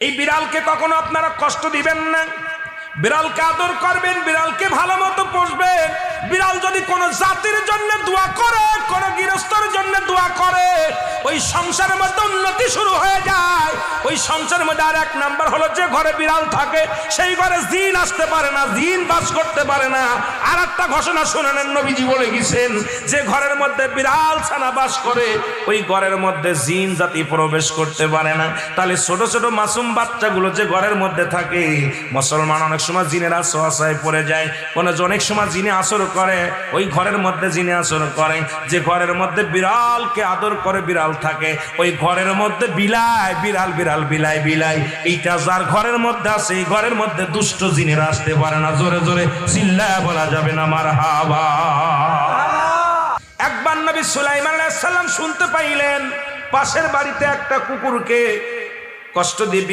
এই বিড়ালকে কখনো আপনারা কষ্ট দিবেন না। বিড়ালকে আদর করবেন, বিড়ালকে ভালো মতো পোষবেন। বিড়াল যদি কোনো জাতির জন্য দোয়া করে, কোনো গৃহস্থর জন্য দোয়া করে, ওই সংসারের মধ্যে উন্নতি শুরু হয়ে যায়। ওই সংসারের মধ্যে আর এক নাম্বার হলো, যে ঘরে বিড়াল থাকে সেই ঘরে জিন আসতে পারে না, জিন বাস করতে পারে না। আর একটা ঘোষণা শুনেন, নবীজি বলে গেছেন, যে ঘরের মধ্যে বিড়াল ছানা বাস করে ওই ঘরের মধ্যে জিন জাতি প্রবেশ করতে পারে না। তাহলে ছোট ছোট মাসুম বাচ্চাগুলো যে ঘরের মধ্যে থাকে, মুসলমান অনেক সময় জিনের আশ্রয় পড়ে যায়, অনেক সময় জিনে আসর করে, ওই ঘরের মধ্যে জিনে আসর করে। যে ঘরের মধ্যে বিড়ালকে আদর করে বিড়াল থাকে, ওই ঘরের মধ্যে বিলাই বিড়াল বিড়াল বিলাই বিলাই, এইটা যার ঘরের মধ্যে আছে এই ঘরের মধ্যে দুষ্ট জিনেরা আসতে পারে না। জোরে জোরে চিল্লায় বলা যাবে না মারহাবা। একবার নবী সুলাইমান আলাইহিস সালাম শুনতে পাইলেন পাশের বাড়িতে একটা কুকুরকে কষ্ট দিয়ে